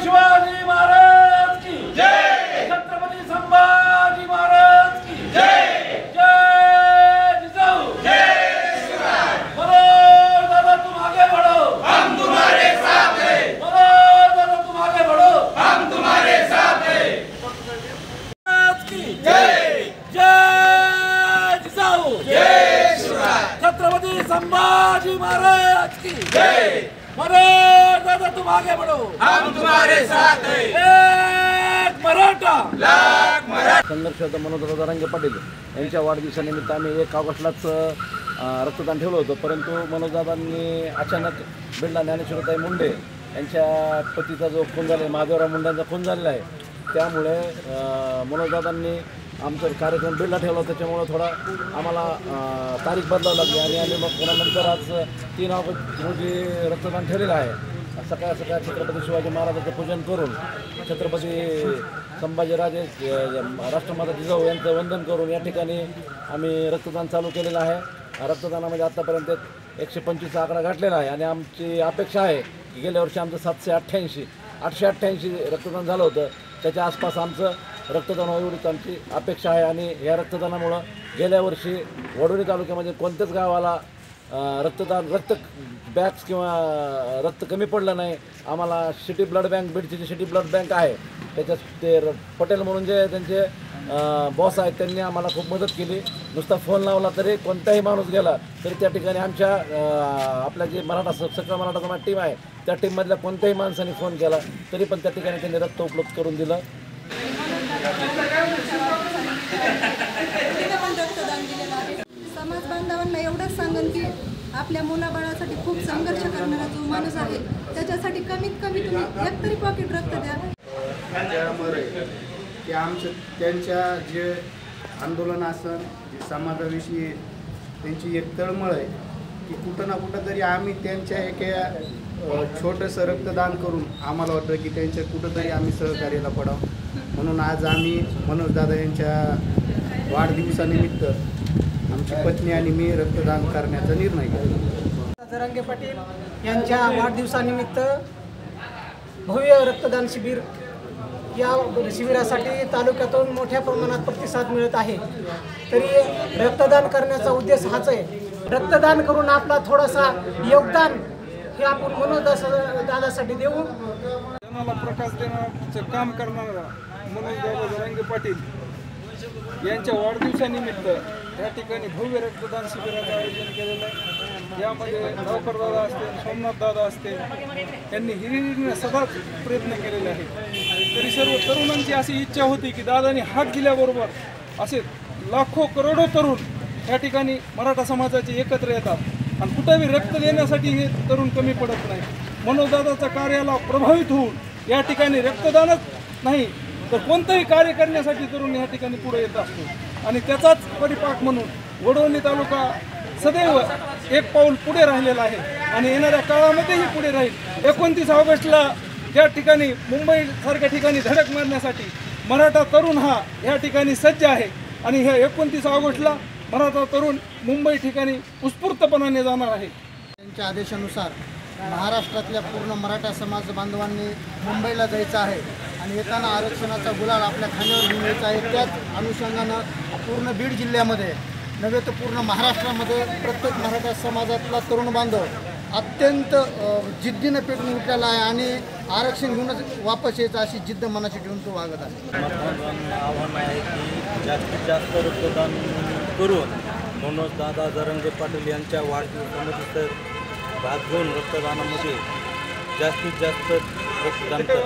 शिवाजी महाराज की जय, छत्रपति संभाजी महाराज की जय, जय जिजाऊ, जय शिवराय। मनोज दादा तुम आगे बढ़ो, हम तुम्हारे साथ हैं। मनोज दादा तुम आगे बढ़ो, हम तुम्हारे साथ हैं। की जय, जय जिजाऊ, जय शिवराय। छत्रपति संभाजी महाराज की जय। मनोज दादा तुम आगे बढ़ो, हम तुम्हारे साथ हैं। एक मराठा, लाख मराठा। संघर्षरत मनोज जरांगे पाटील यांच्या वाढदिवसानिमित्त आम्ही 1 ऑगस्टलाच रक्तदान ठेवलं होतं, परंतु मनोजदादांनी अचानक बिर्ला ज्ञानेश्वरताई मुंडे यांच्या पतीचा जो खून झाला आहे, महादेवराव मुंडेंचा खून झालेला आहे, त्यामुळे मनोजदादांनी आमचा कार्यक्रम बिर्ला ठेवला. त्याच्यामुळे थोडा आम्हाला तारीख बदलावी लागली आणि आम्ही मग पुन्हा आज 3 ऑगस्ट रोजी रक्तदान ठेवलेलं आहे. सकाळ छत्रपती शिवाजी महाराजांचं पूजन करून छत्रपती संभाजीराजे राष्ट्रमाता जिजाऊ यांचं वंदन करून या ठिकाणी आम्ही रक्तदान चालू केलेलं आहे. रक्तदानामध्ये आत्तापर्यंत 125 आकडा गाठलेला आहे आणि आमची अपेक्षा आहे की गेल्या वर्षी आमचं 888 रक्तदान झालं होतं. त्याच्या आसपास आमचं रक्तदान एवढीच आमची अपेक्षा आहे आणि या रक्तदानामुळं गेल्या वर्षी वडोली तालुक्यामध्ये कोणत्याच गावाला रक्त बॅग्स किंवा रक्त कमी पडलं नाही. आम्हाला सिटी ब्लड बँक, बीडची जी सिटी ब्लड बँक आहे त्याच्यात ते पटेल म्हणून जे त्यांचे बॉस आहेत त्यांनी आम्हाला खूप मदत केली. नुसता फोन लावला तरी कोणताही माणूस गेला तरी त्या ठिकाणी आमच्या आपल्या जे सकल मराठा समाज टीम आहे त्या टीममधल्या कोणत्याही माणसाने फोन केला तरी पण त्या ठिकाणी त्यांनी रक्त उपलब्ध करून दिलं. समाज बांधवांना एवढंच सांगेन की आपल्या मुलाबाळासाठी खूप संघर्ष करणारा जो माणूस आहे त्याच्यासाठी कमीत कमी तुम्ही एक तरी पॉकेट रक्त द्या. की आमचं त्यांच्या जे आंदोलन असन जे समाजाविषयी त्यांची एक तळमळ आहे की कुठं ना कुठं तरी आम्ही त्यांच्या एका छोटंसं रक्तदान करून आम्हाला वाटतं की त्यांच्या कुठंतरी आम्ही सहकार्याला पडावं. म्हणून आज आम्ही मनोजदादा यांच्या वाढदिवसानिमित्त आमची पत्नी आणि मी रक्तदान करण्याचा निर्णय घेतला. जरांगे पाटील यांच्या वाढदिवसानिमित्त भव्य रक्तदान शिबिर, या शिबिरासाठी तालुक्यातून मोठ्या प्रमाणात प्रतिसाद मिळत आहे. तरी रक्तदान करण्याचा उद्देश हाच आहे. रक्तदान करून आपला थोडासा योगदान हे आपण मनोज दादासाठी देऊ. जनाला प्रकाश देण्याचं काम करणारा मनोज जरांगे पाटील यांच्या वाढदिवसानिमित्त या ठिकाणी भव्य रक्तदान शिबिराचं आयोजन केलेलं आहे. यामध्ये नौकरदादा असतील, सोमनाथदादा असतील, यांनी हिरिरीने सदाच प्रयत्न केलेले आहेत. तरी सर्व तरुणांची अशी इच्छा होती की दादांनी हात दिल्याबरोबर असे लाखो करोडो तरुण या ठिकाणी मराठा समाजाचे एकत्र येतात आणि कुठेही रक्त देण्यासाठी हे तरुण कमी पडत नाही. मनोजदादाच्या कार्याला प्रभावित होऊन या ठिकाणी रक्तदानच नाही तर कोणतंही कार्य करण्यासाठी तरुण या ठिकाणी पुढे येत असतो आणि त्याचाच परिपाक म्हणून वडवणी तालुका सदैव एक पाऊल पुढे राहिलेला आहे आणि येणाऱ्या काळामध्येही पुढे राहील. 29 ऑगस्टला या ठिकाणी मुंबईसारख्या ठिकाणी धडक मारण्यासाठी मराठा तरुण हा या ठिकाणी सज्ज आहे आणि ह्या 29 ऑगस्टला मराठा तरुण मुंबई ठिकाणी उत्स्फूर्तपणाने जाणार आहे. त्यांच्या आदेशानुसार महाराष्ट्रातल्या पूर्ण मराठा समाज बांधवांनी मुंबईला जायचं आहे आणि येताना आरक्षणाचा गुलाल आपल्या खांद्यावर घेऊन यायचा आहे. त्याच अनुषंगानं पूर्ण बीड जिल्ह्यामध्ये नव्हे तर पूर्ण महाराष्ट्रामध्ये प्रत्येक मराठा समाजातला तरुण बांधव अत्यंत जिद्दीनं पेटून उठलेला आहे आणि आरक्षण घेऊनच वापस यायचं अशी जिद्द मनाशी ठेवून तो वागत आहे. आव्हान आहे की जास्तीत जास्त रक्तदान करून मनोजदादा जरांगे पाटील यांच्या वाढदिवसामध्ये भाग घेऊन रक्तदानामध्ये जास्तीत जास्त रक्तदान करा.